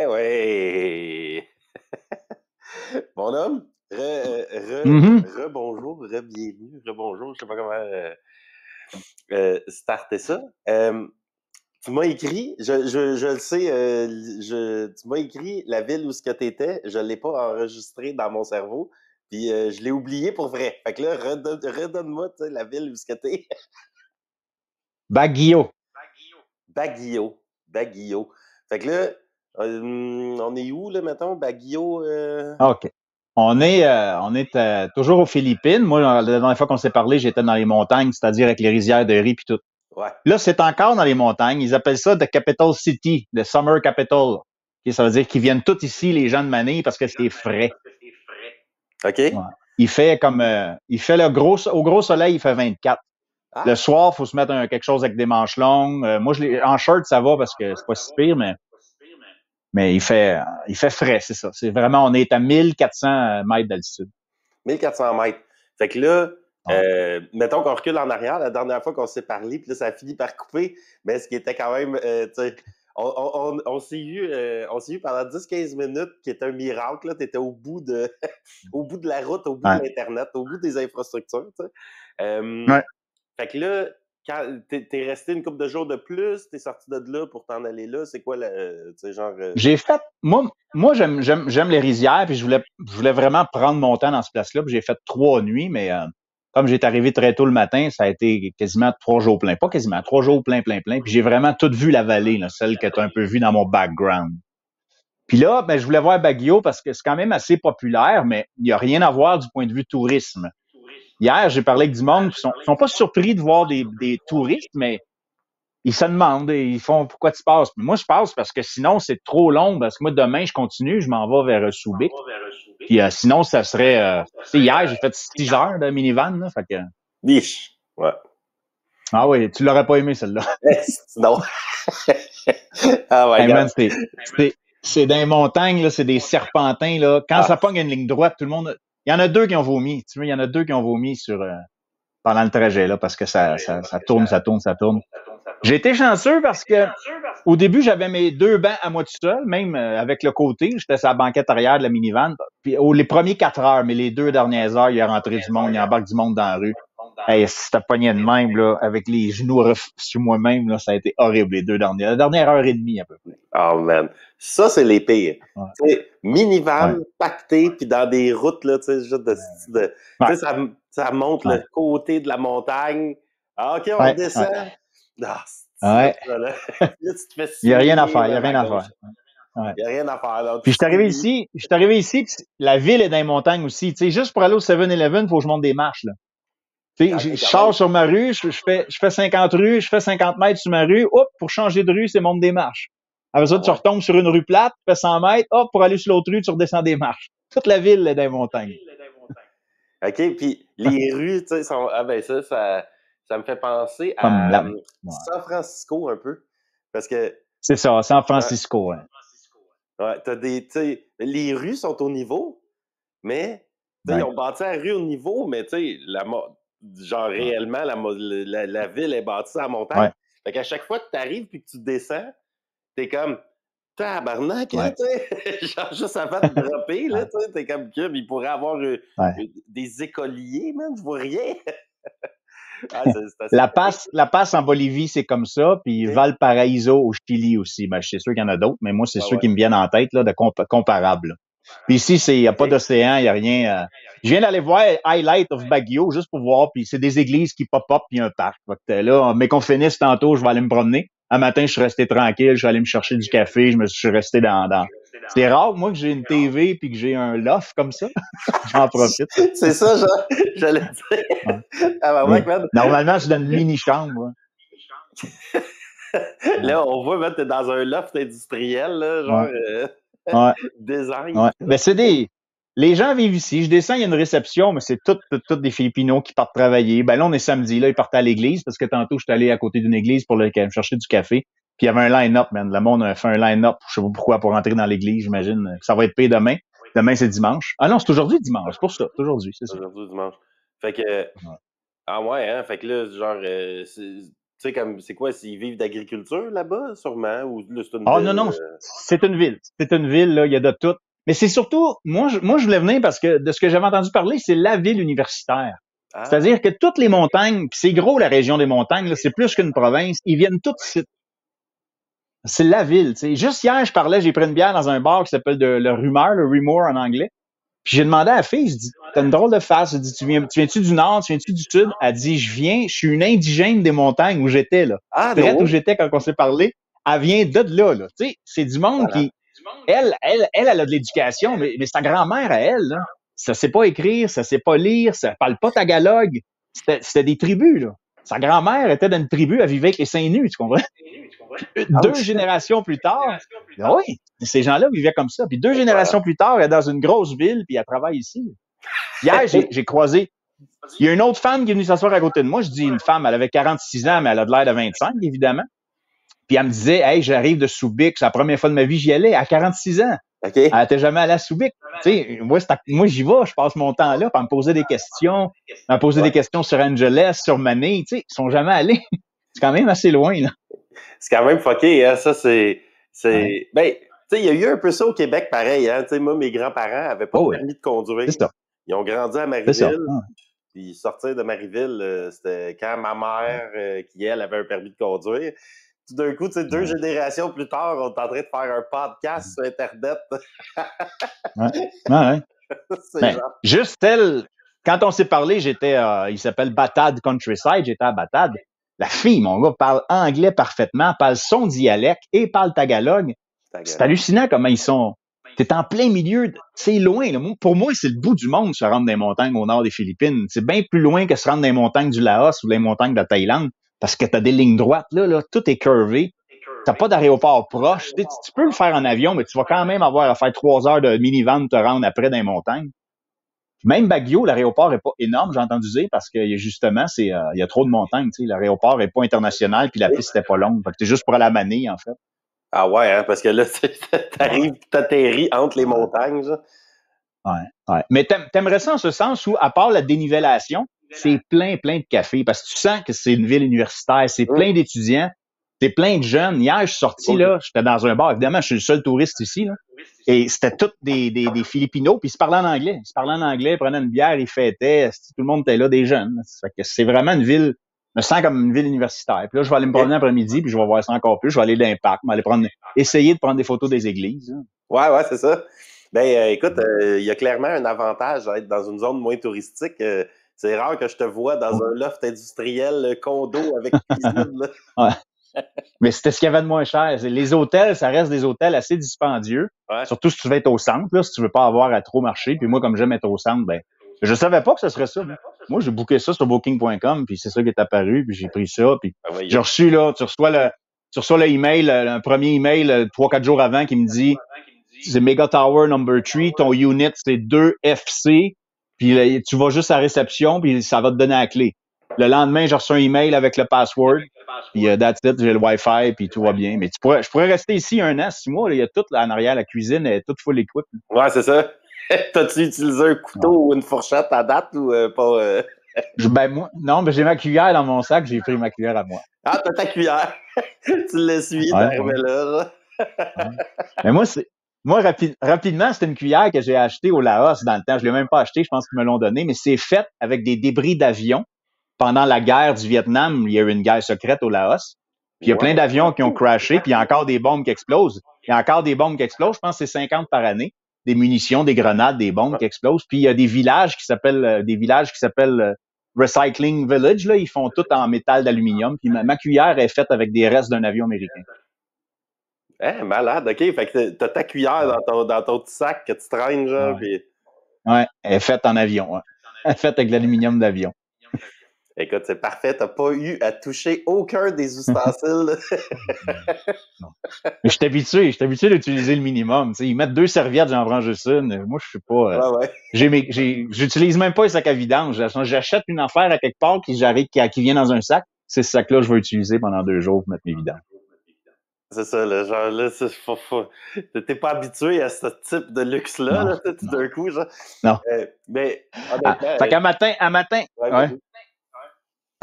ouais. Mon homme, Mhm. bonjour, bienvenue, bonjour, je sais pas comment starter ça. Tu m'as écrit, je le sais, tu m'as écrit la ville où ce que t'étais, je l'ai pas enregistré dans mon cerveau, puis je l'ai oublié pour vrai. Fait que là, redonne-moi la ville où ce que t'es. Baguio. Baguio. Baguio. Fait que là, on est où, là, mettons, Baguio? OK. On est toujours aux Philippines. Moi, la dernière fois qu'on s'est parlé, j'étais dans les montagnes, c'est-à-dire avec les rizières de riz puis tout. Ouais. Là, c'est encore dans les montagnes. Ils appellent ça The Capital City, the Summer Capital. Okay, ça veut dire qu'ils viennent tous ici, les gens de Manille, parce que c'est frais. OK. Ouais. Il fait au gros soleil, il fait 24. Ah. Le soir, il faut se mettre quelque chose avec des manches longues. Moi, en short, ça va parce que c'est pas si pire, mais il fait frais, c'est ça. C'est vraiment, on est à 1400 mètres d'altitude. 1400 mètres. Fait que là, Ouais. mettons qu'on recule en arrière, la dernière fois qu'on s'est parlé, puis là, ça a fini par couper, mais ce qui était quand même, tu sais, on s'est eu pendant 10-15 minutes, qui était un miracle, là. T'étais au bout de, au bout de la route, au bout de l'Internet, au bout des infrastructures, tu sais. Ouais. Fait que là, quand t'es resté une couple de jours de plus, t'es sorti de là pour t'en aller là, c'est quoi, tu sais, genre... J'ai fait, moi, j'aime les rizières, puis je voulais vraiment prendre mon temps dans ce place-là, puis j'ai fait 3 nuits, mais comme j'étais arrivé très tôt le matin, ça a été quasiment 3 jours pleins. Pas quasiment, 3 jours plein, puis j'ai vraiment tout vu la vallée, là, celle que tu as un peu vue dans mon background. Puis là, ben, je voulais voir Baguio parce que c'est quand même assez populaire, mais il n'y a rien à voir du point de vue tourisme. Hier, j'ai parlé avec du monde qui sont pas surpris de voir des touristes, mais ils se demandent, ils font pourquoi tu passes. Mais moi, je passe parce que sinon, c'est trop long. Parce que moi, demain, je continue, je m'en vais vers Subic. Puis sinon, ça serait. Hier, j'ai fait 6 heures de minivan, là. Fait que. Biche. Ouais. Ah oui, tu l'aurais pas aimé, celle-là. Non. Ah my Hey, God. man, c'est dans les montagnes, là, c'est des serpentins, là. Quand ça pogne une ligne droite, tout le monde. Il y en a 2 qui ont vomi. Tu vois, il y en a 2 qui ont vomi pendant le trajet, là, parce que ça tourne. J'ai été chanceux parce que au début, j'avais mes 2 bancs à moi tout seul, même avec le côté. J'étais sur la banquette arrière de la minivan. Puis les premiers 4 heures, mais les 2 dernières heures, il est rentré du monde, il embarque du monde dans la rue. Hey, si t'as pogné de même, là, avec les genoux sur moi-même, là, ça a été horrible les 2 dernières. La dernière heure et demie, à peu près. Oh man. Ça, c'est les pires. Ouais. Tu sais, minivan, Ouais. pacté, puis dans des routes, là, tu sais, juste de Ouais. tu sais, ça monte le côté de la montagne. Ah, OK, on descend. Ah, Ouais. là, tu te fais Il n'y a rien à souiller, faire, il n'y a même, rien à gauche. faire. Ouais. Il n'y a rien à faire. Là. Puis je suis arrivé ici, puis la ville est dans les montagnes aussi. Tu sais, juste pour aller au 7-Eleven, il faut que je monte des marches, là. Tu sais, je sors sur ma rue, je fais 50 rues, je fais 50 mètres sur ma rue, hop, pour changer de rue, c'est monte des marches. Après ça, tu retombes sur une rue plate, tu fais 100 mètres, hop, pour aller sur l'autre rue, tu redescends des marches. Toute la ville est dans les montagnes. OK, puis les rues, tu sais, sont... Ah ben ça me fait penser Comme à ouais. San Francisco un peu. Parce que... C'est ça, San Francisco. Hein. Ouais, t'as des... Tu sais, les rues sont au niveau, mais... Tu sais, ils ont bâti la rue au niveau, mais tu sais, genre réellement, la ville est bâtie à la montagne. Fait qu'à chaque fois que tu arrives puis que tu descends, t'es comme... Tabarnak, là, tu sais! Genre, juste avant de dropper, là, tu sais, t'es comme que il pourrait avoir des écoliers, man, je vois rien! La passe en Bolivie, c'est comme ça, puis Valparaiso au Chili aussi. Ben, c'est sûr qu'il y en a d'autres, mais moi, c'est ceux qui me viennent en tête, là, de comparables. Puis ici, il n'y a pas d'océan, il n'y a rien. Je viens d'aller voir Highlight of Baguio, juste pour voir, puis c'est des églises qui pop-up, puis un parc. Là, mais qu'on finisse tantôt, je vais aller me promener. Un matin, je suis resté tranquille, je suis allé me chercher du café, je suis resté dans... C'est rare, moi, que j'ai une TV puis que j'ai un loft comme ça. J'en profite. C'est ça, genre, j'allais dire. Normalement, je suis dans une mini-chambre. Là, on voit, t'es dans un loft industriel, là, genre design. Ouais. Ben, les gens vivent ici. Je descends, il y a une réception, mais c'est toutes des Filipinos qui partent travailler. Ben là, on est samedi, là, ils partent à l'église parce que tantôt, je suis allé à côté d'une église pour chercher du café. Puis il y avait un line-up, man. Le monde a fait un line-up, je sais pas pourquoi, pour rentrer dans l'église, j'imagine. Ça va être payé demain. Demain, c'est dimanche. Ah non, c'est aujourd'hui dimanche. C'est pour ça. C'est aujourd'hui, c'est ça. Aujourd'hui dimanche. Fait que... Ah ouais, hein? Fait que là, genre... tu sais, comme, c'est quoi, s'ils vivent d'agriculture là-bas, sûrement? Ou là, c'est une Ah ville? non, non, c'est une ville. C'est une ville, là, il y a de tout. Mais c'est surtout, moi, je voulais venir parce que de ce que j'avais entendu parler, c'est la ville universitaire. Ah, C'est-à-dire que toutes les montagnes, puis c'est gros la région des montagnes, là, c'est plus qu'une province, ils viennent toutes ici. C'est la ville, tu sais. Juste hier, j'ai pris une bière dans un bar qui s'appelle le Rumeur, le Rumor en anglais. Puis j'ai demandé à la fille, je dis, t'as une drôle de face. Je dis, tu viens-tu du nord, tu viens-tu du sud? Elle dit, je suis une indigène des montagnes où j'étais, là. Direct où j'étais quand on s'est parlé. Elle vient de là, là. Tu sais, c'est du monde voilà. qui, elle a de l'éducation, mais sa grand-mère à elle, là, ça sait pas écrire, ça sait pas lire, ça parle pas tagalog. C'était des tribus, là. Sa grand-mère était dans une tribu, elle vivait avec les seins nus, tu comprends? Deux générations plus tard, oui, ces gens-là vivaient comme ça. Puis deux générations plus tard, elle est dans une grosse ville, puis elle travaille ici. Hier, j'ai croisé, il y a une autre femme qui est venue s'asseoir à côté de moi. Je dis une femme, elle avait 46 ans, mais elle a de l'air de 25, évidemment. Puis elle me disait, hey, j'arrive de Subic, c'est la première fois de ma vie j'y allais, à 46 ans. Okay. Elle n'était jamais allée à Subic. Tu sais, moi, j'y vais, je passe mon temps là, pour me poser des questions, des questions sur Angeles, sur Mané, tu sais, ils sont jamais allés. C'est quand même assez loin, là. C'est quand même fucké, hein, ça, c'est... Ouais. Ben, tu sais, il y a eu un peu ça au Québec, pareil, hein, tu sais, moi, mes grands-parents avaient pas de permis de conduire. C'est ça. Ils ont grandi à Marieville, puis sortir de Marieville, c'était quand ma mère, qui, elle, avait un permis de conduire. Tout d'un coup, tu sais, 2 générations plus tard, on est en train de faire un podcast sur Internet. Ben, juste elle, quand on s'est parlé, il s'appelle Batad Countryside, j'étais à Batad. La fille, mon gars, parle anglais parfaitement, parle son dialecte et parle tagalog. C'est hallucinant comment ils sont. T'es en plein milieu, c'est loin. Là. Pour moi, c'est le bout du monde se rendre dans les montagnes au nord des Philippines. C'est bien plus loin que se rendre dans les montagnes du Laos ou les montagnes de la Thaïlande, parce que t'as des lignes droites, là, tout est curvé. T'as pas d'aéroport proche. Tu peux le faire en avion, mais tu vas quand même avoir à faire 3 heures de minivan te rendre après dans les montagnes. Même Baguio, l'aéroport est pas énorme, j'ai entendu dire, parce que justement, il y a trop de montagnes. Tu sais, l'aéroport est pas international, puis la piste est pas longue. Fait que t'es juste pour aller à Mané, en fait. Ah ouais, hein, parce que là, t'arrives, t'atterris entre les montagnes. Ça. Ouais. Mais t'aimerais ça en ce sens où, à part la dénivellation, c'est plein de cafés, parce que tu sens que c'est une ville universitaire, c'est plein d'étudiants, c'est plein de jeunes. Hier, je suis sorti, là, j'étais dans un bar. Évidemment, je suis le seul touriste ici, là. Et c'était tous des Philippinos, puis ils se parlaient en anglais. Ils prenaient une bière, ils fêtaient. Tout le monde était là, des jeunes. Ça fait que c'est vraiment une ville, je me sens comme une ville universitaire. Puis là, je vais aller me promener après-midi, puis je vais voir ça encore plus. Je vais aller dans les parcs, essayer de prendre des photos des églises. Hein. Ouais, c'est ça. Ben, écoute, il y a clairement un avantage à être dans une zone moins touristique. C'est rare que je te vois dans un loft industriel condo avec cuisine. Là. Ouais. Mais c'était ce qu'il y avait de moins cher. Les hôtels, ça reste des hôtels assez dispendieux. Ouais. Surtout si tu veux être au centre, là, si tu veux pas avoir à trop marcher. Puis moi, comme j'aime être au centre, ben, je savais pas que ce serait ça. Moi, j'ai booké ça sur booking.com, puis c'est ça qui est apparu, puis j'ai pris ça, puis j'ai reçu, là, tu reçois le email, un premier email 3-4 jours avant qui me dit c'est Mega Tower number 3, ton unit, c'est 2FC, puis là, tu vas juste à la réception, puis ça va te donner la clé. Le lendemain, j'ai reçu un email avec le password. Puis that's it, j'ai le Wi-Fi, puis tout va bien. Mais je pourrais rester ici 1 an, 6 mois. Là, il y a tout là, en arrière, la cuisine est toute full equip. Ouais, c'est ça. T'as-tu utilisé un couteau ou une fourchette à date ou pas? Non, j'ai ma cuillère dans mon sac, j'ai pris ma cuillère à moi. Ah, t'as ta cuillère. Tu l'essuies, t'arrives là. Mais moi, rapidement, c'était une cuillère que j'ai achetée au Laos dans le temps. Je l'ai même pas achetée, je pense qu'ils me l'ont donnée, mais c'est fait avec des débris d'avions. Pendant la guerre du Vietnam, il y a eu une guerre secrète au Laos. Puis il y a plein d'avions qui ont crashé, puis il y a encore des bombes qui explosent. Je pense que c'est 50 par année. Des munitions, des grenades, des bombes qui explosent. Puis il y a des villages qui s'appellent Recycling Village. Là, ils font tout en métal d'aluminium. Puis ma cuillère est faite avec des restes d'un avion américain. Malade, OK. Fait que t'as ta cuillère dans ton petit sac que tu traînes, genre. Puis... Ouais, elle est faite en avion. Ouais. Elle est faite avec de l'aluminium d'avion. Écoute, c'est parfait. T'as pas eu à toucher aucun des ustensiles. Non. Mais je suis habitué d'utiliser le minimum. T'sais, ils mettent 2 serviettes, j'en prends juste une. Moi, je suis pas. J'utilise même pas les sacs à vidange. J'achète une affaire à quelque part qui vient dans un sac. C'est ce sac-là que je vais utiliser pendant 2 jours pour mettre mes vidanges. C'est ça, le genre là, t'es pas habitué à ce type de luxe-là, là, tout d'un coup, genre. Non. Mais fait qu'à matin. Ouais.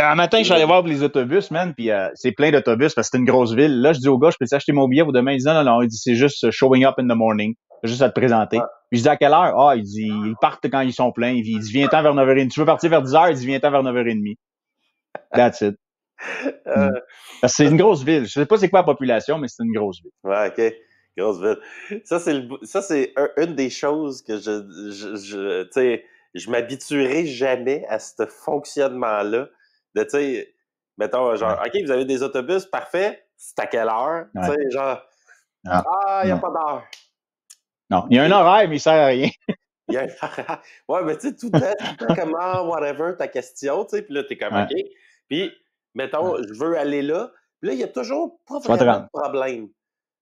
Un matin, je suis allé voir pour les autobus, man, puis c'est plein d'autobus parce que c'est une grosse ville. Là, je dis au gars, je peux acheter mon billet pour demain? Il dit non. Il dit, c'est juste showing up in the morning. C'est juste à te présenter. Puis je dis à quelle heure? Ah, il dit, ils partent quand ils sont pleins. Il dit, viens-t'en vers 9h30. Tu veux partir vers 10h? Il dit, viens-t'en vers 9h30. That's it. Parce que c'est une grosse ville. Je sais pas c'est quoi la population, mais c'est une grosse ville. Ouais, OK. Grosse ville. Ça, c'est une des choses que tu sais, je m'habituerai jamais à ce fonctionnement-là. De, tu sais, mettons, genre, OK, vous avez des autobus, parfait. C'est à quelle heure? Tu sais, genre, il n'y a pas d'heure. Non, il y a un horaire, mais il sert à rien. Il y a un horaire. Ouais, mais tu sais, tout le temps comment, whatever, ta question, tu sais, puis là, t'es comme, OK. Puis, mettons, je veux aller là. Puis là, il y a toujours pas vraiment de problème.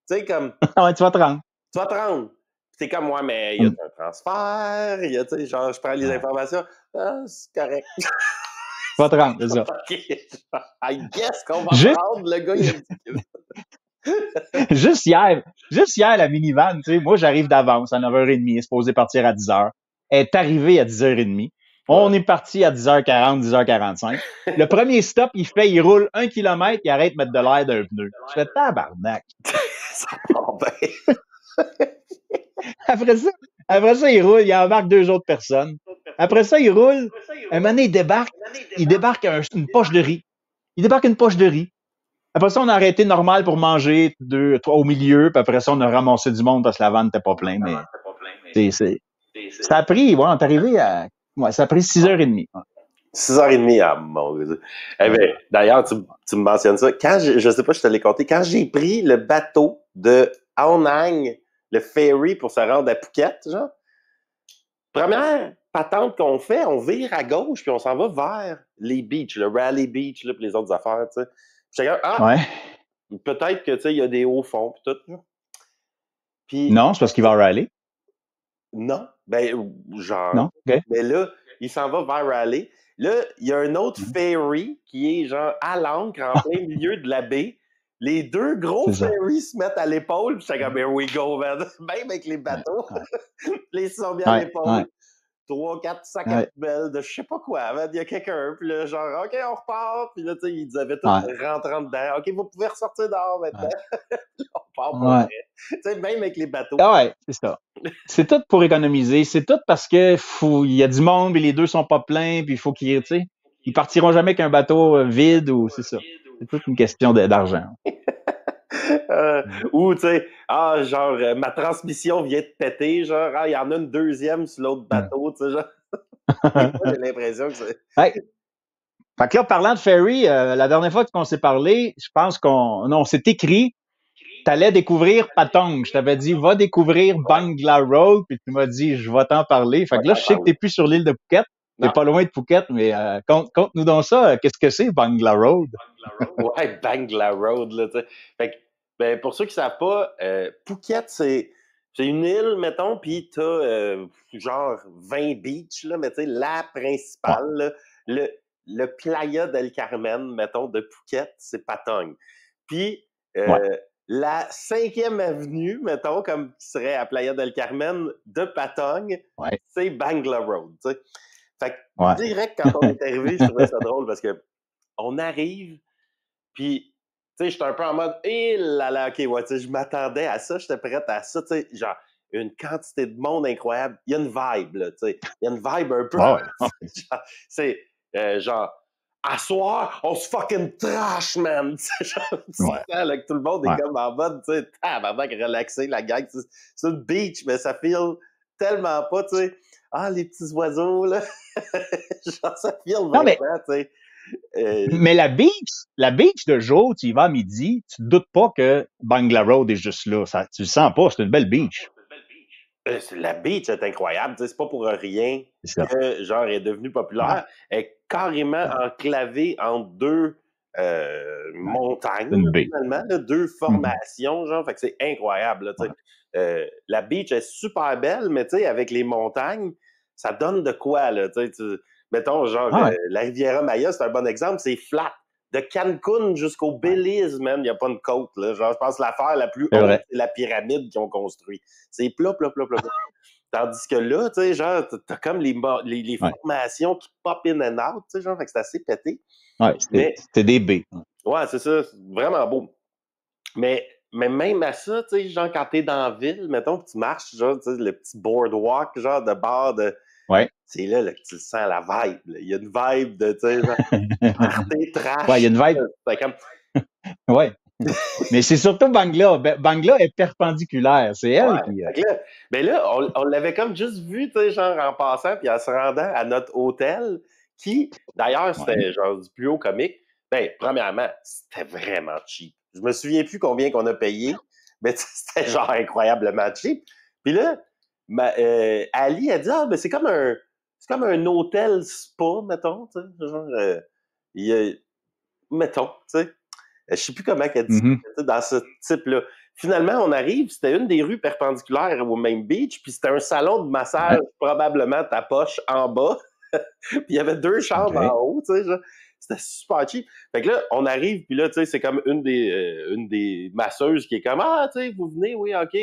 Tu sais, comme... Ouais, tu vas te rendre. Tu vas te rendre. C'est comme moi, mais il y a un transfert, il y a, tu sais, genre, je prends les informations. Ah, c'est correct. Tu vas te rendre, c'est ça. OK. I guess qu'on va te rendre, le gars, il a dit... Juste hier, la minivan, tu sais, moi, j'arrive d'avance à 9h30, elle est supposée partir à 10h. Elle est arrivée à 10h30. On est parti à 10h40, 10h45. Le premier stop, il roule 1 km, il arrête de mettre de l'air d'un pneu. Je fais tabarnak. Ça part bien. Après ça, il roule, il embarque 2 autres personnes. Après ça, il roule. Un moment donné, il débarque une poche de riz. Il débarque une poche de riz. Après ça, on a arrêté normal pour manger 2, 3 au milieu, puis après ça, on a ramassé du monde parce que la vanne n'était pas pleine, mais ça a pris, on est arrivé à, ça a pris 6h30. 6h30, ah mon Dieu. Eh bien, d'ailleurs, tu me mentionnes ça. Quand je sais pas, je te l'ai compté, quand j'ai pris le bateau de Aonang, le ferry pour se rendre à Phuket, genre, première patente qu'on fait, on vire à gauche puis on s'en va vers les beaches, le Raleigh Beach, là, puis les autres affaires, tu sais. Peut-être que, tu sais, il y a des hauts fonds puis tout. Puis, non, c'est parce qu'il va à Raleigh. Non, ben, genre. Non, okay. Mais là, il s'en va vers Raleigh. Là, il y a un autre ferry qui est genre à l'ancre en plein milieu de la baie. Les 2 gros ferries se mettent à l'épaule, puis j'étais comme, here we go, man. Même avec les bateaux. Ils sont bien à l'épaule. 3, 4 sacs à poubelle de je sais pas quoi. Il y a quelqu'un, puis là, genre, OK, on repart. Puis là, tu sais, ils avaient tout rentrant dedans. OK, vous pouvez ressortir dehors maintenant. On part pour vrai. Tu sais, même avec les bateaux. Ah ouais, c'est ça. C'est tout pour économiser. C'est tout parce que il y a du monde, puis les 2 sont pas pleins, puis il faut qu'ils, tu sais, ils partiront jamais qu'un bateau vide ou c'est ça. C'est toute une question d'argent. Ou, tu sais, genre, ma transmission vient de péter, genre, il y en a une deuxième sur l'autre bateau, tu sais, genre. J'ai l'impression que c'est... Fait que là, parlant de ferry, la dernière fois qu'on s'est parlé, je pense on s'est écrit, t'allais découvrir Patong. Je t'avais dit, va découvrir Bangla Road, puis tu m'as dit, je vais t'en parler. Fait que là, je sais que t'es plus sur l'île de Phuket. T'es pas loin de Phuket, mais conte-nous donc ça. Qu'est-ce que c'est, Bangla Road? Ouais, Bangla Road, là, tu sais. Fait que, ben, pour ceux qui savent pas, Phuket, c'est une île, mettons, puis t'as genre 20 beaches, là, mais tu sais, la principale, là, le Playa del Carmen, mettons, de Phuket, c'est Patong. Puis, la 5e avenue, mettons, comme qui serait à Playa del Carmen de Patong, c'est Bangla Road, tu sais. Fait que direct, quand on est arrivé, je trouvais ça drôle parce que on arrive, puis, tu sais, j'étais un peu en mode, OK, ouais, tu sais, je m'attendais à ça, j'étais prête à ça, tu sais, genre, une quantité de monde incroyable. Il y a une vibe, là, tu sais. Il y a une vibe un peu. C'est genre, à soir, on se fucking trash, man. Tu sens là, que tout le monde est comme en mode, tu sais, tabarnak, relaxé, la gang. C'est une beach, mais ça feel tellement pas, tu sais. Les petits oiseaux, là. Genre, ça feel vraiment, tu sais. Mais la beach de jour, tu y vas à midi, tu te doutes pas que Bangla Road est juste là. Tu le sens pas, c'est une belle beach. La beach est incroyable, c'est pas pour rien que genre est devenue populaire. Elle est carrément enclavée entre 2 montagnes, finalement, là, 2 formations, genre, fait que c'est incroyable. Là, la beach est super belle, mais avec les montagnes, ça donne de quoi, là, mettons, genre, la Riviera Maya, c'est un bon exemple, c'est flat. De Cancun jusqu'au Belize, man, il n'y a pas une côte. Là. Genre, je pense que l'affaire la plus haute, c'est la pyramide qu'ils ont construite. C'est plat. Tandis que là, tu sais, genre, t'as comme les formations qui pop in and out, tu sais, genre, fait que c'est assez pété. Ouais, c'était des B. Ouais, c'est ça, c'est vraiment beau. Mais même à ça, tu sais, genre, quand t'es dans la ville, mettons que tu marches, genre, tu sais, le petit boardwalk, genre, de bord de... Ouais. C'est là que tu sens la vibe. Là. Il y a une vibe de, tu sais, genre, party, trash. Ouais, il y a une vibe. C'est comme... Ouais. Mais c'est surtout Bangla. Bangla est perpendiculaire. C'est elle qui... Mais là, on l'avait comme juste vu, tu sais, genre, en passant, puis en se rendant à notre hôtel, qui, d'ailleurs, c'était genre du plus haut comique. Ben, premièrement, c'était vraiment cheap. Je me souviens plus combien qu'on a payé, mais c'était genre incroyablement cheap. Puis là, Ali a dit, ah, ben c'est comme un hôtel spa, mettons, tu sais, genre, mettons, tu sais. Je sais plus comment elle dit dans ce type-là. Finalement, on arrive, c'était une des rues perpendiculaires au même beach, puis c'était un salon de massage, probablement ta poche en bas. Puis il y avait 2 chambres en haut, tu sais, genre. C'était super cheap. Fait que là, on arrive, puis là, tu sais, c'est comme une des masseuses qui est comme, ah, tu sais, vous venez, oui, OK.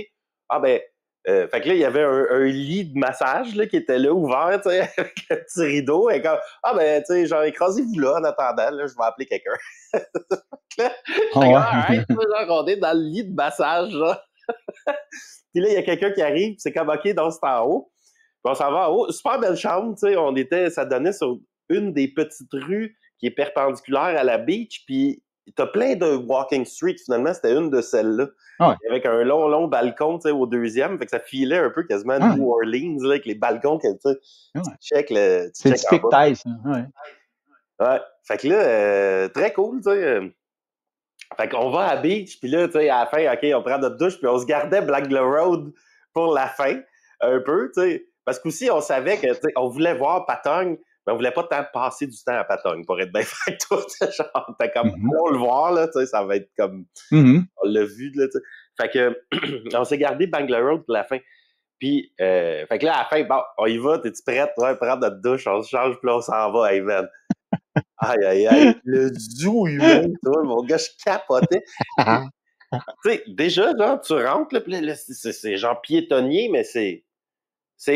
Ah, ben, fait que là, il y avait un lit de massage là, qui était là, ouvert, tu sais, avec un petit rideau. Et comme, ah, ben, tu sais, genre, écrasez-vous là en attendant, là, je vais appeler quelqu'un. Là, genre, on est dans le lit de massage, là. Puis là, il y a quelqu'un qui arrive, c'est comme, OK, donc c'est en haut. Puis on s'en va en haut. Super belle chambre, tu sais, ça donnait sur une des petites rues qui est perpendiculaire à la beach, puis t'as plein de walking street, finalement, c'était une de celles-là. Avec un long balcon, tu sais, au deuxième, fait que ça filait un peu quasiment New Orleans, là, avec les balcons, tu check le... C'est typique taille, ça. Ouais. Fait que là, très cool, tu sais. Fait qu'on va à la beach, puis là, tu sais, à la fin, OK, on prend notre douche, puis on se gardait Blackla Road pour la fin, un peu, tu sais. Parce qu'aussi, on savait que, tu sais, on voulait voir Patogne, mais on voulait pas tant passer du temps à Patogne, pour être bien franc tout. Genre, t'es comme, allons le voir, là, tu sais, ça va être comme, on l'a vu, là, tu sais. Fait que, on s'est gardé Blackla Road pour la fin. Puis, fait que là, à la fin, bon, on y va, t'es-tu prête? Ouais, prendre notre douche, on se change, puis là, on s'en va, hey, man. Aïe, le zoo humain, toi, mon gars, je capotais. Tu sais, déjà, genre, tu rentres, là, puis là, c'est genre piétonnier, mais c'est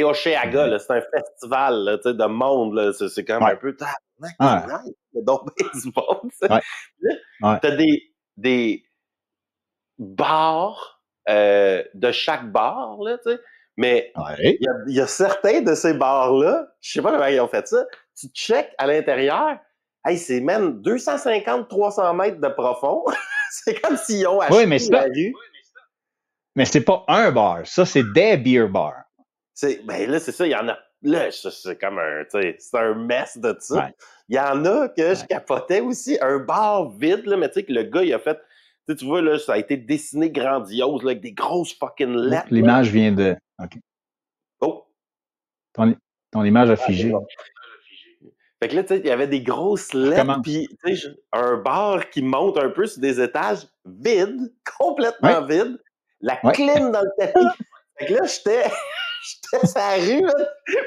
Oshéaga, là, c'est un festival, là, tu sais, de monde, là, c'est comme un peu, donc, du monde, là, t'as des bars de chaque bar, là, tu sais, mais il y a certains de ces bars-là, je sais pas comment ils ont fait ça, tu checkes à l'intérieur, hey, c'est même 250-300 mètres de profond. C'est comme s'ils ont acheté la rue. Mais c'est pas un bar, ça, c'est des beer bars. Ben là, c'est ça, il y en a. Là, c'est comme c'est un mess de ça. Il y en a que je capotais aussi, un bar vide, là, mais tu sais que le gars, il a fait. Tu vois, là, ça a été dessiné grandiose, là, avec des grosses fucking lettres. L'image vient de. OK. Oh! Ton image a figé. Fait que là, tu sais, il y avait des grosses lettres, puis tu sais, un bar qui monte un peu sur des étages vides, complètement vides, la clim dans le tapis. Fait que là, j'étais sur la rue, là,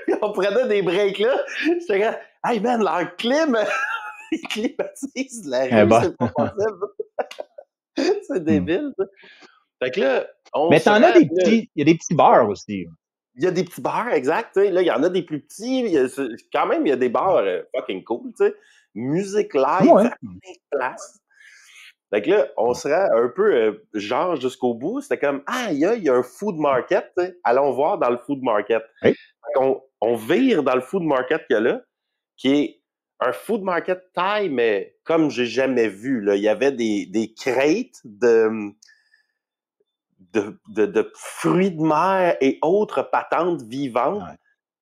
puis on prenait des breaks là. J'étais comme, hey man, leur clim, ils climatisent la rue, c'est pas possible. C'est débile, ça. Fait que là, mais t'en as des petits, il y a des petits bars aussi. Il y a des petits bars, exact. T'sais. Là, il y en a des plus petits. Quand même, il y a des bars fucking cool. T'sais. Musique live, à plein de places. Fait que là, on se rend un peu genre jusqu'au bout. C'était comme, il y a un food market. T'sais. Allons voir dans le food market. Fait on vire dans le food market qu'il y a là, qui est un food market thaï, mais comme j'ai jamais vu. Là. Il y avait des crêtes de fruits de mer et autres patentes vivantes.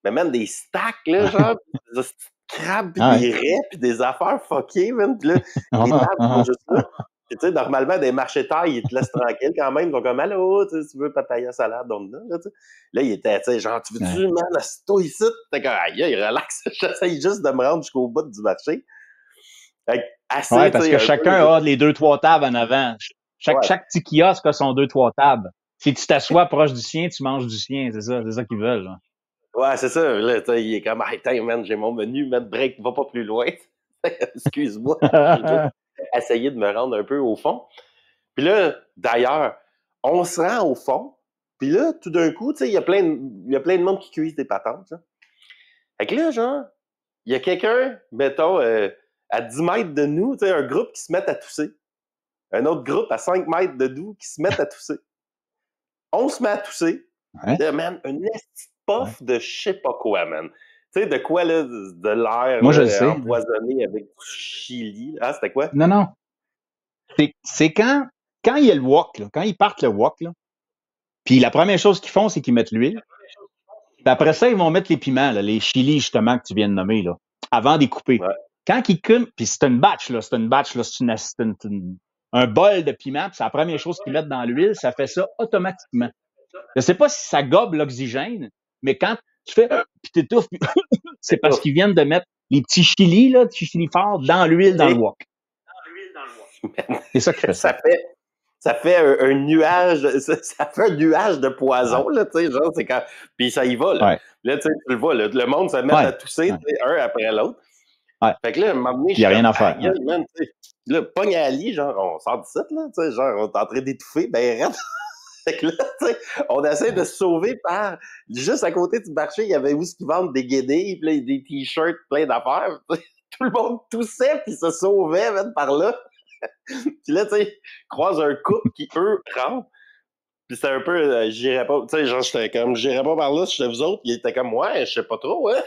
Mais même des stacks, là, genre, des crabes, pis des raies, pis des affaires fuckées, même. Pis là, les tables sont juste là. Pis tu sais, normalement, des marchés taille, ils te laissent tranquille quand même. Ils sont comme, allô, tu veux papaya salade, donc là, tu sais. Là, il était, tu sais, genre, tu veux-tu, man, assis-toi ici? T'es comme, aïe, relax. J'essaye juste de me rendre jusqu'au bout du marché. Fait assez, parce que chacun a les 2-3 tables en avant. Chaque petit kiosque a son 2-3 tables. Si tu t'assois proche du sien, tu manges du sien. C'est ça qu'ils veulent. Genre. Ouais, c'est ça. Là, il est comme, hey, man, j'ai mon menu, man, break, va pas plus loin. Excuse-moi. J'ai essayé de me rendre un peu au fond. Puis là, d'ailleurs, on se rend au fond, Puis là, tout d'un coup, tu sais, il y a plein de monde qui cuise des patentes, là. Fait que là, genre, il y a quelqu'un, mettons, à 10 mètres de nous, tu sais, un groupe qui se met à tousser. Un autre groupe à 5 mètres de nous qui se met à tousser. On se met à tousser. Ouais. Là, man, un esti puff de je sais pas quoi, man. Tu sais, de quoi, là, de l'air Moi, je le sais. empoisonné avec du chili. Ah, c'était quoi? Non. C'est quand il y a le wok, là, quand ils partent le wok, là, puis la première chose qu'ils font, c'est qu'ils mettent l'huile. Puis après ça, ils vont mettre les piments, là, les chilis, justement, que tu viens de nommer, là, avant de les couper. Ouais. Quand ils coupent, puis c'est une batch, là, c'est un bol de piments, puis c'est la première chose qu'ils mettent dans l'huile, ça fait ça automatiquement. Je sais pas si ça gobe l'oxygène, mais quand tu fais, puis t'étouffes, c'est parce qu'ils viennent de mettre les petits chilis, là, petits chilis forts, dans l'huile, dans le wok. C'est ça qui fait ça. Ça fait un nuage, ça fait un nuage de poison, là, tu sais, genre, c'est quand, puis ça y va, là. Ouais. Là, tu sais, tu le vois, là, le monde se met à tousser, un après l'autre. Ouais. Fait que là, à un moment donné, il n'y a rien à faire. Man, là, pogne à Ali, genre, on sort du site, là, tu sais, genre, on est en train d'étouffer, ben, arrête. Fait que là, tu sais, on essaie de se sauver par, juste à côté du marché, il y avait où ce qu'ils vendent des guédilles, puis là, des t-shirts, plein d'affaires. Tout le monde toussait, puis se sauvait, même, par là. Puis là, tu sais, croise un couple qui, eux, rentrent. Puis c'était un peu, j'irais pas, tu sais, genre, j'étais comme, j'irais pas par là si j'étais vous autres. Ils étaient comme, ouais, je sais pas trop, hein.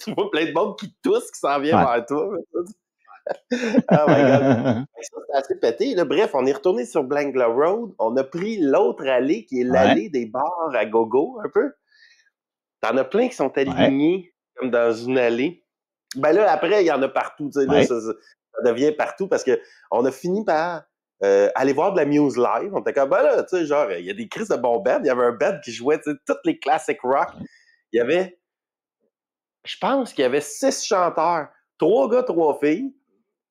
Tu vois plein de monde qui tousse, qui s'en vient vers toi. Oh my God. Ça, c'était assez pété. Là. Bref, on est retourné sur Blangla Road. On a pris l'autre allée, qui est l'allée des bars à gogo, un peu. T'en as plein qui sont alignés, comme dans une allée. Ben là, après, il y en a partout. Tu sais, là, ça devient partout parce que on a fini par aller voir de la Muse live. On était comme, ben là, tu sais, genre, il y a des crises de bons bands. Il y avait un band qui jouait, tu sais, toutes les classic rock. Il y avait, je pense qu'il y avait 6 chanteurs, 3 gars, 3 filles.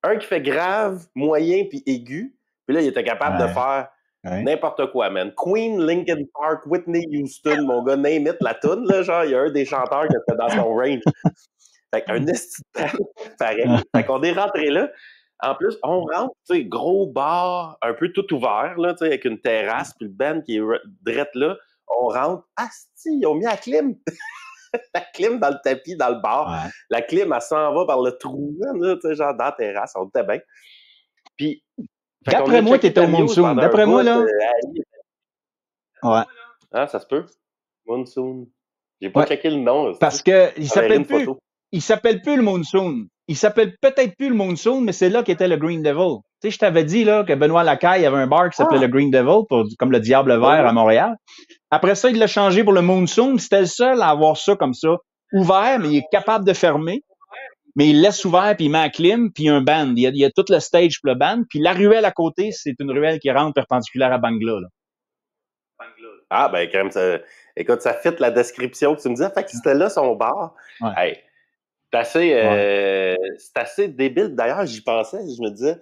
Un qui fait grave, moyen puis aigu. Puis là, il était capable de faire n'importe quoi, man. Queen, Linkin Park, Whitney Houston, mon gars, name it, la toune, là, genre, il y a un des chanteurs qui était dans son range. Fait qu'un esti de band, pareil. Fait qu'on est rentré là. En plus, on rentre, tu sais, gros bar, un peu tout ouvert, là, tu sais, avec une terrasse, puis le band qui est drette là. On rentre. Asti, ils ont mis la clim. La clim dans le tapis, dans le bar. Ouais. La clim, elle s'en va par le trou, là, tu sais, genre dans la terrasse. On était bien. Puis, d'après moi, t'étais au Monsoon. D'après moi, là. Ouais. Ah, ça se peut. Monsoon. J'ai pas checké le nom. Parce que il s'appelle plus le Monsoon. Il s'appelle peut-être plus le Monsoon, mais c'est là qu'était le Green Devil. Tu sais, je t'avais dit là que Benoît Lacaille avait un bar qui s'appelait le Green Devil, comme le Diable Vert à Montréal. Après ça, il l'a changé pour le Monsoon. C'était le seul à avoir ça comme ça, ouvert, mais il est capable de fermer. Mais il laisse ouvert, puis il met un clim, puis un band. Il y a tout le stage pour le band. Puis la ruelle à côté, c'est une ruelle qui rentre perpendiculaire à Bangla. Là. Ah, ben, quand même, ça, écoute, ça fit la description que tu me disais. Fait que c'était là son bar. Ouais. Hey, c'est assez débile. D'ailleurs, j'y pensais, je me disais,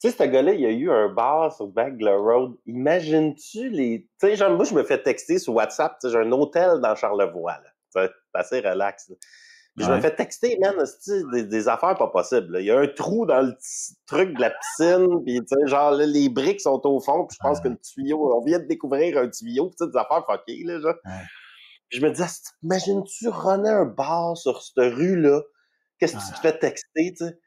tu sais, ce gars-là, il y a eu un bar sur Bangla Road. Imagines-tu les... Tu sais, genre, moi, je me fais texter sur WhatsApp. Tu sais, j'ai un hôtel dans Charlevoix, là. C'est assez relax, là. Puis je me fais texter, man, des affaires pas possibles. Là. Il y a un trou dans le truc de la piscine, puis tu sais, genre, là, les briques sont au fond, puis je pense que le tuyau, on vient de découvrir un tuyau, puis des affaires fuckées, là, genre. Puis je me disais, imagines-tu runner un bar sur cette rue-là? Qu'est-ce que tu te fais texter, tu sais?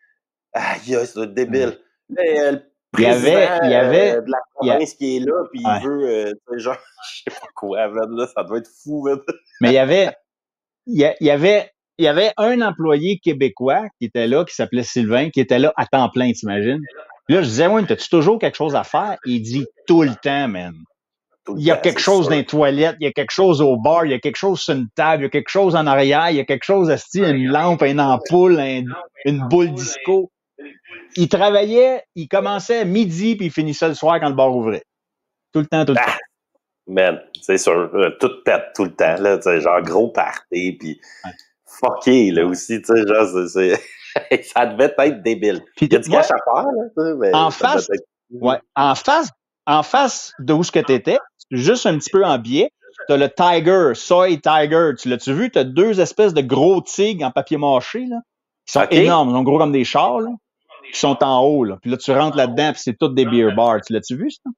Aïe, c'est débile. Mais, le président il y avait de la province qui est là, puis il veut, genre, je sais pas quoi, man, là, ça doit être fou, man. Mais il y avait un employé québécois qui était là, qui s'appelait Sylvain, qui était là à temps plein, t'imagines? Puis là, je disais, ouais, t'as-tu toujours quelque chose à faire? Il dit, tout le temps, man. Il y a quelque chose dans les toilettes, il y a quelque chose au bar, il y a quelque chose sur une table, il y a quelque chose en arrière, il y a quelque chose, une lampe, une ampoule, une boule disco. Il travaillait, il commençait à midi, puis il finissait le soir quand le bar ouvrait. Tout le temps, tout le temps. Man, c'est sûr, tout pète tout le temps, là, tu sais, genre gros party, puis fucké, là, aussi, tu sais, genre, ça devait être débile. Puis, il y a du cash à faire, là, tu sais, mais en face d'où ce que t'étais, juste un petit peu en biais, t'as le Tiger, Soy Tiger, tu l'as-tu vu? T'as 2 espèces de gros tigres en papier mâché, là, qui sont énormes, ils sont gros comme des chars, là, qui sont en haut, là. Puis là, tu rentres là-dedans, puis c'est toutes des beer bars. Tu l'as-tu vu, ça?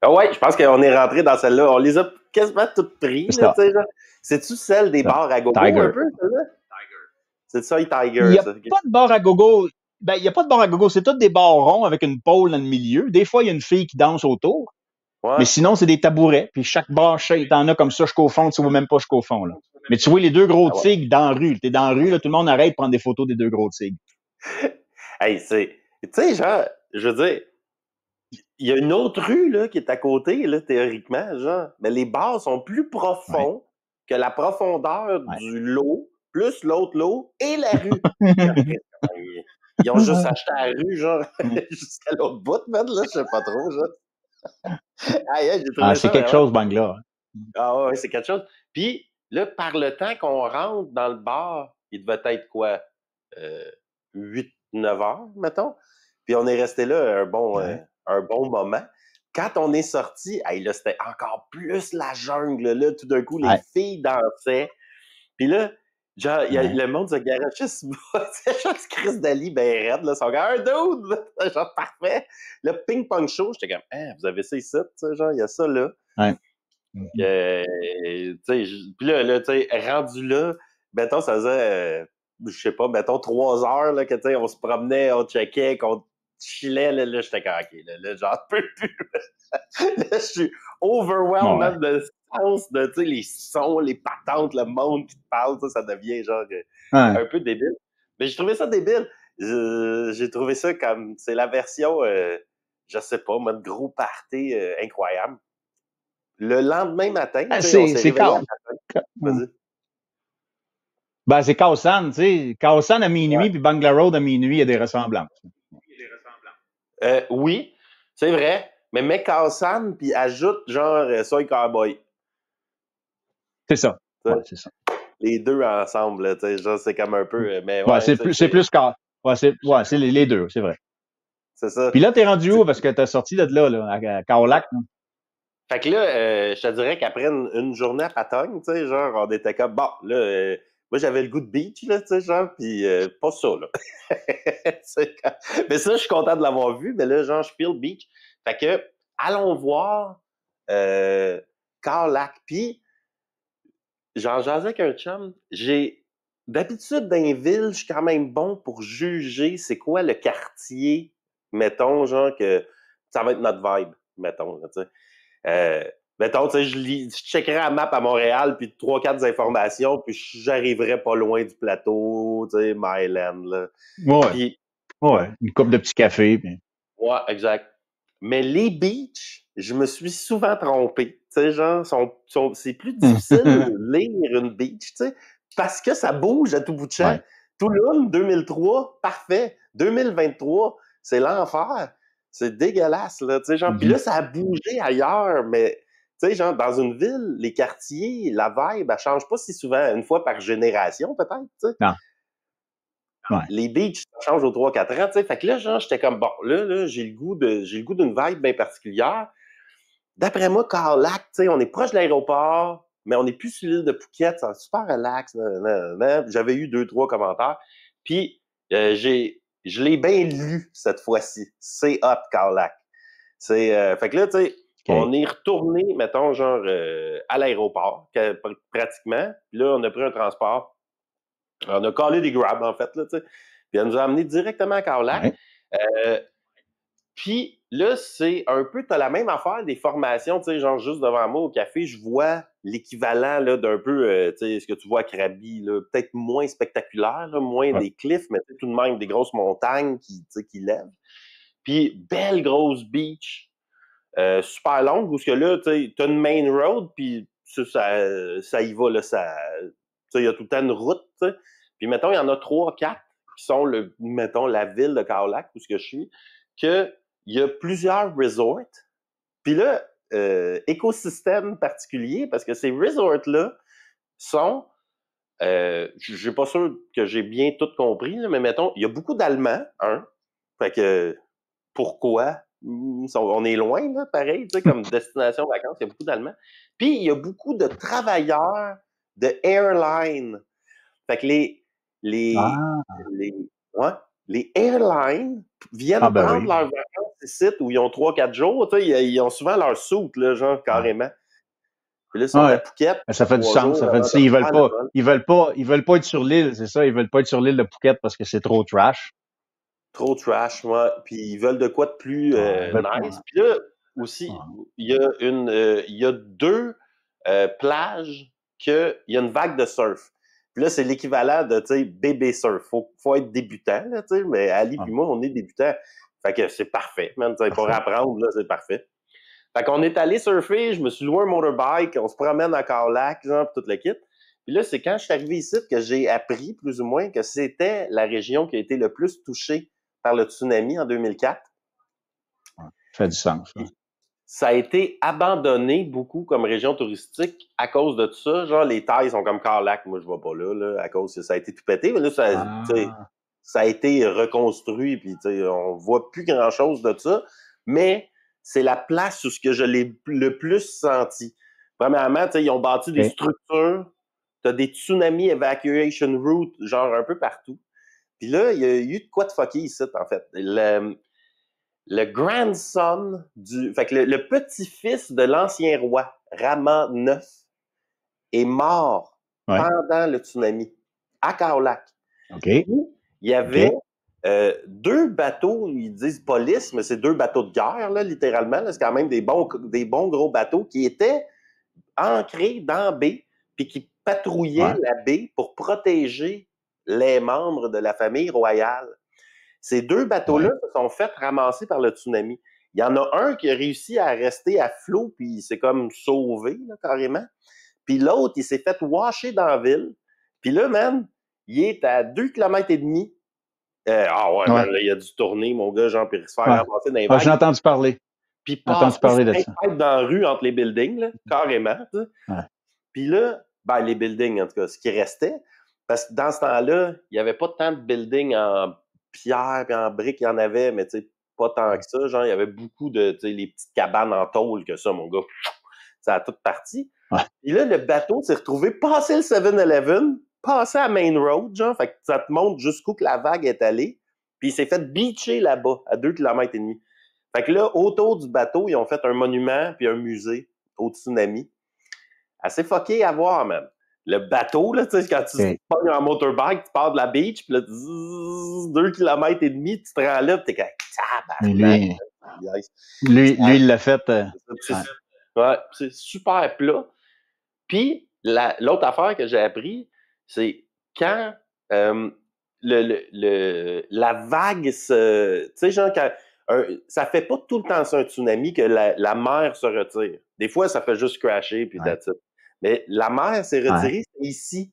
Ah ouais, je pense qu'on est rentré dans celle-là. On les a quasiment toutes prises. C'est ça. C'est-tu celle des bars à gogo Tiger. un peu, celle-là? C'est ça, les Tiger, Il n'y a ça. pas de bar à gogo. Ben, il n'y a pas de bar à gogo. C'est tous des bars ronds avec une pôle dans le milieu. Des fois, il y a une fille qui danse autour. Ouais. Mais sinon, c'est des tabourets. Puis chaque bar, t'en as comme ça jusqu'au fond. Tu ne vois même pas jusqu'au fond. Là. Mais tu vois les deux gros tigres dans la rue. T'es dans la rue, là, tout le monde arrête de prendre des photos des deux gros tigres. Hey, tu sais, genre, je veux dire, il y a une autre rue là, qui est à côté, là, théoriquement, genre, mais les bars sont plus profonds que la profondeur du lot, plus l'autre lot et la rue. Ils ont juste acheté la rue, genre, jusqu'à l'autre bout, man, là, je sais pas trop, genre. J'ai trouvé c'est quelque chose, Bangla. Ah ouais, c'est quelque chose. Puis, là, par le temps qu'on rentre dans le bar, il devait être quoi? 8-9 heures, mettons. Puis on est resté là un bon moment. Quand on est sorti, là, c'était encore plus la jungle. Là, tout d'un coup, les filles dansaient. Puis là, genre, le monde se garochait sur moi. C'est genre Chris Dali, ben raide, là, son gars, un dude! Genre, parfait. Le ping-pong show, j'étais comme, vous avez ça ici? Genre, il y a ça là. Ouais. Puis là, tu sais, rendu là, mettons, ça faisait, je sais pas, mettons 3 heures, là, que, tu sais, on se promenait, on checkait, qu'on chillait, là, j'étais comme, OK, là, j'en peux plus. Là, je suis overwhelmed de sens de, tu sais, les sons, les patentes, le monde qui te parle, ça devient, genre, un peu débile. Mais j'ai trouvé ça débile. J'ai trouvé ça comme, c'est la version, je sais pas, mode gros party incroyable. Le lendemain matin, on s'est réveillé à matin. Ben, c'est Khao-San, tu sais. Khao-San à minuit, puis Bangla Road à minuit, il y a des ressemblances. Oui, c'est vrai. Mais mets Khao-San, puis ajoute genre Soy Cowboy. C'est ça. Ouais, c'est ça. Les deux ensemble, tu sais, genre, c'est comme un peu. Mais c'est plus c'est les deux, c'est vrai. C'est ça. Puis là, t'es rendu où? Parce que t'es sorti de là, à Khao-Lak. Fait que là, je te dirais qu'après une journée à Patogne, tu sais, genre, on était comme, bon, là, moi, j'avais le goût de beach, là, tu sais, genre, puis pas ça, là. Mais ça, je suis content de l'avoir vu, mais là, genre, je feel beach. Fait que, allons voir Khao-Lak. Puis, genre, jasais avec un chum, d'habitude, dans les villes, je suis quand même bon pour juger c'est quoi le quartier, mettons, genre, que ça va être notre vibe, mettons, tu sais. Mettons, tu sais, je checkerais la map à Montréal, puis 3-4 informations, puis j'arriverais pas loin du plateau, tu sais, Myland, là. Puis, une coupe de petits cafés. Puis... Ouais, exact. Mais les beaches, je me suis souvent trompé. Tu sais, genre, c'est plus difficile de lire une beach, tu sais, parce que ça bouge à tout bout de champ. Tulum, 2003, parfait. 2023, c'est l'enfer. C'est dégueulasse, là, tu sais, genre. Puis là, ça a bougé ailleurs, mais, tu sais, genre, dans une ville, les quartiers, la vibe, elle change pas si souvent, une fois par génération, peut-être, tu sais. Non. Ouais. Les beaches, ça change aux 3-4 ans, tu sais. Fait que là, genre, j'étais comme, bon, là, j'ai le goût d'une vibe bien particulière. D'après moi, Khao-Lak, tu sais, on est proche de l'aéroport, mais on n'est plus sur l'île de Phuket, c'est super relax. J'avais eu 2-3 commentaires. Puis, je l'ai bien lu cette fois-ci. C'est hot, Khao-Lak. Fait que là, tu sais, on est retourné, mettons, genre, à l'aéroport, pratiquement. Puis là, on a pris un transport. On a collé des grabs, en fait, là, tu sais. Puis elle nous a amenés directement à Khao-Lak. Puis là, c'est un peu, t'as la même affaire des formations, tu sais, genre juste devant moi au café, je vois l'équivalent là d'un peu, tu sais, ce que tu vois à Krabi, là, peut-être moins spectaculaire, là, moins des cliffs, mais tout de même des grosses montagnes qui lèvent. Puis belle grosse beach, super longue, où ce que là, tu sais, t'as une main road, puis ça y va, là, tu sais, il y a tout le temps une route, tu sais. Puis mettons, il y en a 3-4 qui sont, mettons, la ville de Khao-Lak, où ce que je suis, que il y a plusieurs resorts. Puis là, écosystème particulier, parce que ces resorts-là sont, je suis pas sûr que j'ai bien tout compris, là, mais mettons, il y a beaucoup d'Allemands, fait que, pourquoi? On est loin, là, pareil, tu sais, comme destination vacances, il y a beaucoup d'Allemands. Puis, il y a beaucoup de travailleurs de airline. Fait que les airlines viennent prendre leurs vacances ici où ils ont 3-4 jours. Tu sais, ils ont souvent leur soute, là, genre, carrément. Puis là, ils sont à Phuket. Ça fait du sens. Ça fait du sens. Ils veulent pas être sur l'île, c'est ça. Ils veulent pas être sur l'île de Phuket parce que c'est trop trash. Trop trash, moi. Puis ils veulent de quoi de plus nice. Puis là, aussi, il y a 2 plages qu'il y a une vague de surf. Puis là, c'est l'équivalent de, tu sais, bébé surf. Faut être débutant, là, tu sais, mais Ali puis moi, on est débutants. Fait que c'est parfait, man. Pour apprendre, là, c'est parfait. Fait qu'on est allé surfer, je me suis loué un motorbike, on se promène à Khao-Lak, genre, pis tout le kit. Puis là, c'est quand je suis arrivé ici que j'ai appris, plus ou moins, que c'était la région qui a été le plus touchée par le tsunami en 2004. Ça fait du sens. Hein. Ça a été abandonné beaucoup comme région touristique à cause de tout ça. Genre, les tailles sont comme Khao-Lak. Moi, je vais pas là, à cause que ça a été tout pété. Mais là, ça a été reconstruit, puis on voit plus grand-chose de ça. Mais c'est la place où ce que je l'ai le plus senti. Premièrement, ils ont bâti des structures. T'as des tsunami evacuation routes, genre un peu partout. Puis là, il y a eu de quoi de fucker ici, en fait. Le grandson fait que le petit-fils de l'ancien roi, Rama IX, est mort pendant le tsunami à Khao-Lak. OK. Il y avait 2 bateaux, ils disent police, mais c'est 2 bateaux de guerre, là, littéralement. Là, c'est quand même des bons gros bateaux qui étaient ancrés dans la baie puis qui patrouillaient la baie pour protéger les membres de la famille royale. Ces 2 bateaux-là se sont fait ramasser par le tsunami. Il y en a un qui a réussi à rester à flot, puis il s'est comme sauvé, là, carrément. Puis l'autre, il s'est fait washer dans la ville. Puis là, man, il est à 2,5 km. Man, là, il a dû tourner, mon gars, genre, puis se faire ramasser dans les vagues. J'ai entendu parler. Puis passer dans la rue entre les buildings, là, carrément. Puis là, les buildings, en tout cas, ce qui restait, parce que dans ce temps-là, il n'y avait pas tant de buildings en pierre et en briques, il y en avait, mais tu sais, pas tant que ça. Genre, il y avait beaucoup de, tu sais, les petites cabanes en tôle que ça, mon gars. Ça a tout parti. Puis là, le bateau s'est retrouvé passé le 7-Eleven, passé à Main Road, genre, fait que ça te montre jusqu'où que la vague est allée. Puis il s'est fait beacher là-bas, à 2,5 km. Fait que là, autour du bateau, ils ont fait un monument puis un musée au tsunami. Assez fucké à voir, même. Le bateau, là, tu sais, quand tu te pognes en motorbike, tu pars de la beach, puis là, 2,5 km, tu te rends là, puis t'es comme, lui, il l'a fait. C'est super plat. Puis, l'autre affaire que j'ai appris, c'est quand la vague se... Tu sais, genre, quand... ça fait pas tout le temps ça, un tsunami, que la mer se retire. Des fois, ça fait juste crasher, puis that's it. Mais la mer s'est retirée, c'est ici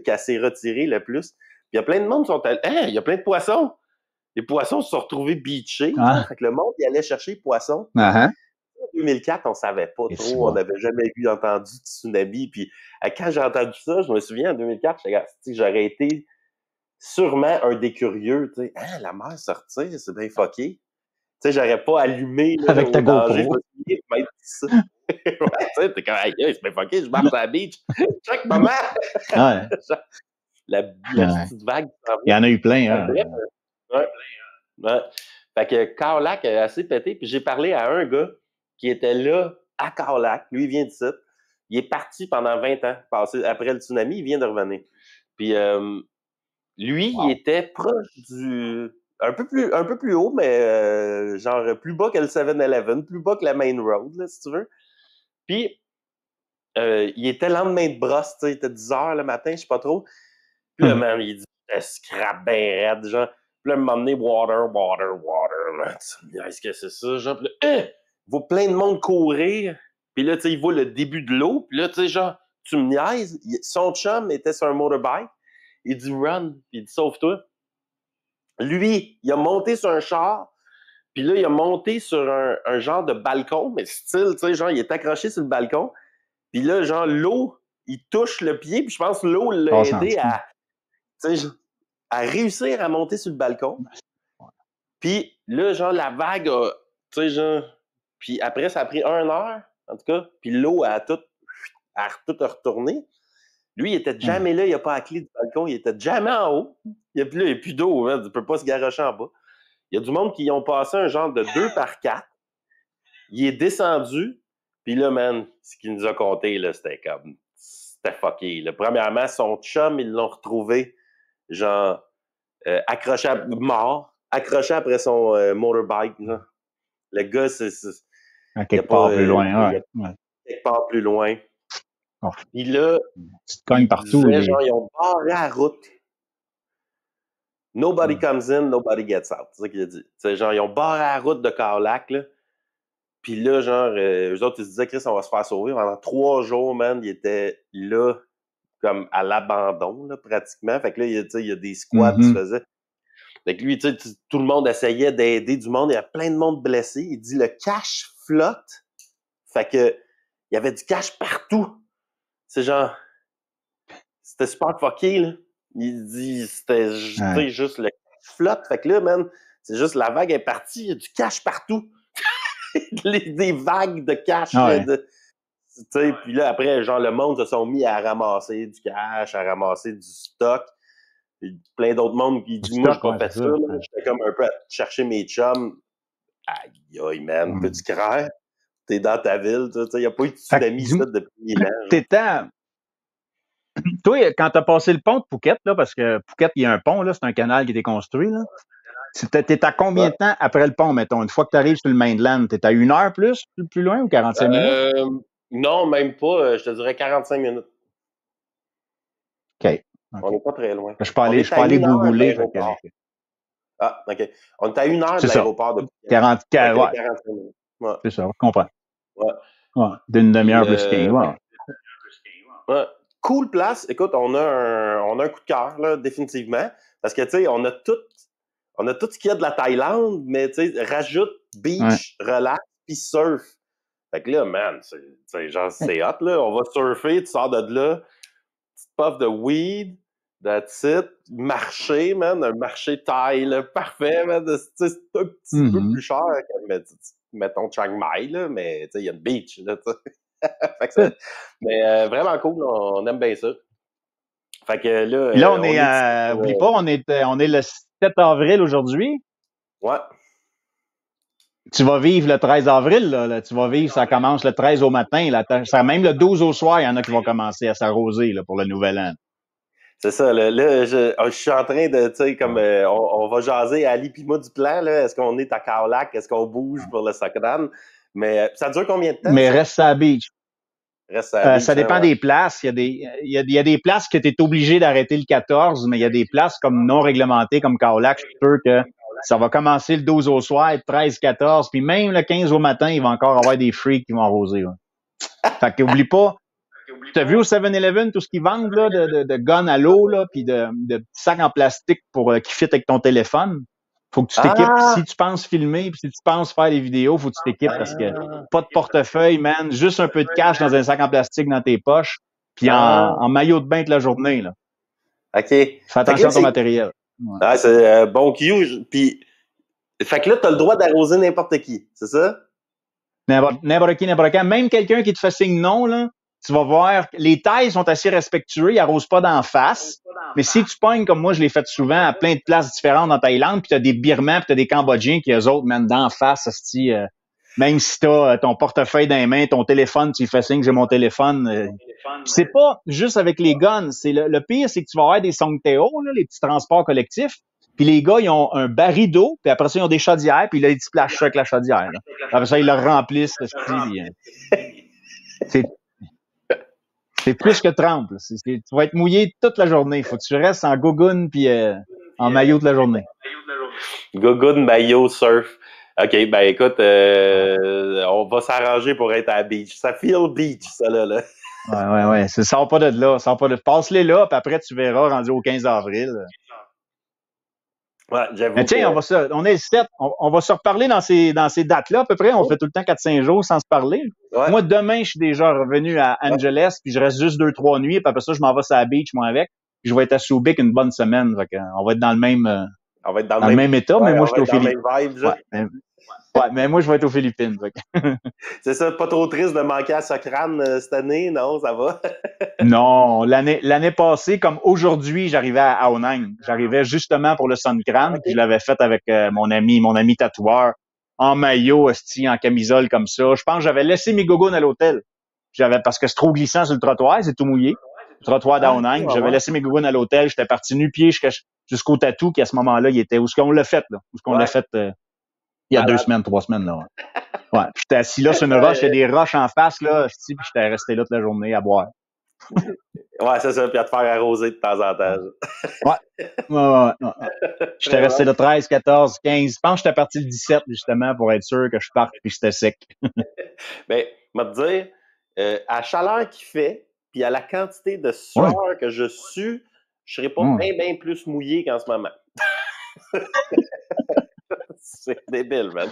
qu'elle s'est retirée le plus. Puis il y a plein de monde qui sont allés... il y a plein de poissons! Les poissons se sont retrouvés beachés. Fait que le monde, il allait chercher les poissons. En 2004, on savait pas trop. On n'avait jamais entendu de tsunami. Puis quand j'ai entendu ça, je me souviens, en 2004, j'aurais été sûrement un des curieux. Tu sais, la mer se retire, c'est bien fucké. Tu sais, j'aurais pas allumé là, avec ta GoPro. Je me souviens de mettre ça. Tu sais, t'es comme, c'est bien fucké, je marche à la beach. Chaque moment! la petite vague. Il y en a eu plein, hein? Fait que Khao-Lak a assez pété. Puis j'ai parlé à un gars qui était là à Khao-Lak. Lui, il vient d'ici. Il est parti pendant 20 ans. Après le tsunami, il vient de revenir. Puis lui, il était proche du... Un peu plus haut, mais genre plus bas que le 7-Eleven, plus bas que la Main Road, là, si tu veux. Puis il était lendemain de brosse, tu sais, il était 10 h le matin, je sais pas trop. Puis là, man, il dit « scrap ben raide », genre. Puis là, il m'a emmené water. Est-ce que c'est ça? Genre, puis là, il voit plein de monde courir. Puis là, tu sais, il voit le début de l'eau. Puis là, tu sais, genre, tu me niaises. Son chum était sur un motorbike. Il dit run. Puis il dit sauve-toi. Lui, il a monté sur un char. Puis là, il a monté sur un genre de balcon. Mais style, tu sais, genre, il est accroché sur le balcon. Puis là, genre, l'eau, il touche le pied. Puis je pense que l'eau l'a aidé à... Tu sais, à réussir à monter sur le balcon. Puis là, genre, la vague a... Tu sais, genre... Puis après, ça a pris 1 heure, en tout cas. Puis l'eau a tout retourné. Lui, il était jamais là. Il n'a pas la clé du balcon. Il était jamais en haut. Il n'y a plus d'eau. Hein, il ne peut pas se garrocher en bas. Il y a du monde qui ont passé un genre de 2 par 4. Il est descendu. Puis là, man, ce qu'il nous a conté, là, c'était fucké. Là. Premièrement, son chum, ils l'ont retrouvé, genre, accroché après son motorbike. Là. Le gars, quelque part plus loin. Quelque part plus loin. Oh. Puis là, tu te cognes partout. Genre, ils ont barré la route. Nobody comes in, nobody gets out. C'est ça qu'il a dit. T'sais, genre, ils ont barré la route de Carlac, là. Puis là, genre, eux autres, ils se disaient, Chris, on va se faire sauver. Pendant 3 jours, man, ils étaient là, comme à l'abandon, là, pratiquement. Fait que là, il y a des squats qui se faisaient. Fait que lui, tu sais, tout le monde essayait d'aider du monde. Il y a plein de monde blessé. Il dit, le cash flotte. Fait que, il y avait du cash partout. C'est genre, c'était super fucké, là. Il dit, c'était juste le cash flotte. Fait que là, man, c'est juste la vague est partie. Il y a du cash partout. Des vagues de cash. Puis là, après, genre, le monde se sont mis à ramasser du cash, à ramasser du stock. Puis plein d'autres mondes qui disent, moi, je pas fait ça. J'étais comme un peu à chercher mes chums. Aïe, man, peux-tu croire? T'es dans ta ville, tu sais, il n'y a pas eu de tsunami ça depuis 1000 ans. Toi, quand t'as passé le pont de Phuket, là, parce que Phuket, il y a un pont, là, c'est un canal qui a été construit, là. T'es à combien de temps après le pont, mettons? Une fois que tu arrives sur le mainland, t'es à 1 heure plus loin ou 45 minutes? Non, même pas. Je te dirais 45 minutes. OK. On n'est pas très loin. Je peux aller googler. Ah, OK. On est à 1 heure de l'aéroport de Phuket. 45 minutes. Ouais. C'est ça, je comprends. Ouais. D'une demi-heure plus 15. Ouais. Cool place. Écoute, on a un coup de cœur, là, définitivement. Parce que, tu sais, on a tout ce qu'il y a de la Thaïlande, mais, tu sais, rajoute beach, relax, puis surf. Fait que là, man, c'est hot, là. On va surfer, tu sors de là, petite puff de weed, that's it. Marché, man, un marché thaï, là, parfait, man. C'est un petit peu plus cher que, mettons, Chiang Mai, là, mais, tu sais, il y a une beach, là, tu sais. Mais vraiment cool, on aime bien ça. Fait que là... Là, on est... oublie pas, on est le 7 avril aujourd'hui. Ouais. Tu vas vivre le 13 avril, là. Tu vas vivre, ça commence le 13 au matin. Là. Même le 12 au soir, il y en a qui vont commencer à s'arroser là, pour le nouvel an. C'est ça. Là, je suis en train de, tu sais, comme on va jaser Ali pis moi du plan. Là. Est-ce qu'on est à Khao Lak? Est-ce qu'on bouge pour le Songkran? Mais ça dure combien de temps? Mais reste à la beach. Ça dépend des places. Il y a des places que tu es obligé d'arrêter le 14, mais il y a des places comme non réglementées, comme Khao Lak. Je suis sûr que ça va commencer le 12 au soir, 13, 14, puis même le 15 au matin, il va encore avoir des freaks qui vont arroser. Là. Fait qu'oublie pas. Tu as vu au 7-Eleven tout ce qu'ils vendent là, de guns à l'eau, là, puis de sacs en plastique qui fit avec ton téléphone? Faut que tu t'équipes. Si tu penses filmer, puis si tu penses faire des vidéos, faut que tu t'équipes parce que pas de portefeuille, man, juste un peu de cash dans un sac en plastique dans tes poches, puis en maillot de bain toute la journée. Là. OK. Fais attention à ton matériel. Ouais. Ah, c'est bon cue. Puis, fait que là, t'as le droit d'arroser n'importe qui, c'est ça? N'importe qui, n'importe quand. Même quelqu'un qui te fait signe non, là, tu vas voir, les Thaïs sont assez respectueux, ils arrosent pas d'en face. Mais si tu pognes, comme moi, je l'ai fait souvent, à plein de places différentes en Thaïlande, puis t'as des Birmans, puis t'as des Cambodgiens qui, eux autres, mènent d'en face, même si t'as ton portefeuille dans les mains, ton téléphone, tu fais signe, j'ai mon téléphone. C'est pas juste avec les guns. C'est le pire, c'est que tu vas avoir des Songteo, là, les petits transports collectifs. Puis les gars, ils ont un baril d'eau, puis après ça, ils ont des chaudières, puis là, ils splashent ça avec la chaudière. Là. Après ça, ils le remplissent. C'est plus que trempe. Tu vas être mouillé toute la journée. Il faut que tu restes en gogoune puis en maillot toute la journée. Gogoune, maillot, surf. OK, ben écoute, on va s'arranger pour être à la beach. Ça feel beach, ça là. Ouais. Ça sort pas de là. Passe-les là, puis après, tu verras rendu au 15 avril. Ouais, j'avoue. Mais tiens, on est le 7. On va se reparler dans ces dates-là, à peu près. On fait tout le temps 4-5 jours sans se parler. Ouais. Moi, demain, je suis déjà revenu à Angeles, puis je reste juste 2-3 nuits, puis après ça, je m'en vais sur la beach, moi, avec. Puis je vais être à Subic une bonne semaine. Fait on va être dans le même, on va être dans le même état, mais moi, je suis aux Philippines. Mais moi, je vais être aux Philippines. C'est ça, pas trop triste de manquer à Songkran cette année, non? Ça va? Non, l'année passée, comme aujourd'hui, j'arrivais à Ao Nang. J'arrivais justement pour le Songkran, puis je l'avais fait avec mon ami tatoueur en maillot, esti, en camisole comme ça. Je pense que j'avais laissé mes gogoons à l'hôtel. Parce que c'est trop glissant sur le trottoir, c'est tout mouillé. Le trottoir downhang. J'avais laissé mes gogoons à l'hôtel. J'étais parti nu-pied jusqu'au tatou qui, à ce moment-là, il était où ce qu'on l'a fait, là. Où ce qu'on l'a fait il y a 2 semaines, 3 semaines, là. Ouais. Puis j'étais assis là sur une roche. Il y a des roches en face, là. Puis j'étais resté là toute la journée à boire. Ouais, c'est ça. Puis à te faire arroser de temps en temps. Ouais. J'étais resté là 13, 14, 15. Je pense que j'étais parti le 17, justement, pour être sûr que je parte puis que c'était sec. Ben, je vais te dire, à la chaleur qu'il fait, puis à la quantité de sueur que je sue, je serais pas bien plus mouillé qu'en ce moment. C'est débile, man.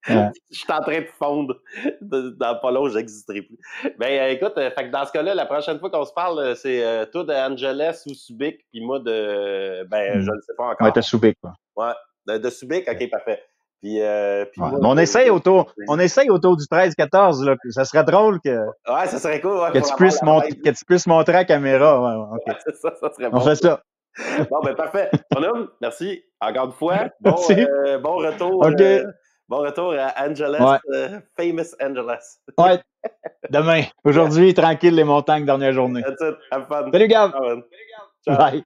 Je suis en train de fondre. Dans pas long, j'existerai plus. Ben, écoute, fait que dans ce cas-là, la prochaine fois qu'on se parle, c'est toi de Angeles ou Subic, puis moi de... Ben, je ne sais pas encore. Ouais, de Subic, quoi. Ouais, de Subic, OK, parfait. Puis moi, on essaye autour du 13-14, là. Ça serait drôle que... Ouais, ça serait cool. Ouais, que tu puisses montrer à la caméra. Ouais, OK. Ouais, c'est ça serait bon. On fait ça. Bon, ben parfait. Mon homme, merci encore une fois. Bon retour. Okay. Bon retour à Angeles, famous Angeles. Ouais. Demain. Aujourd'hui, tranquille, les montagnes, dernière journée. That's it. Have fun. Salut, Gab. Ciao. Bye.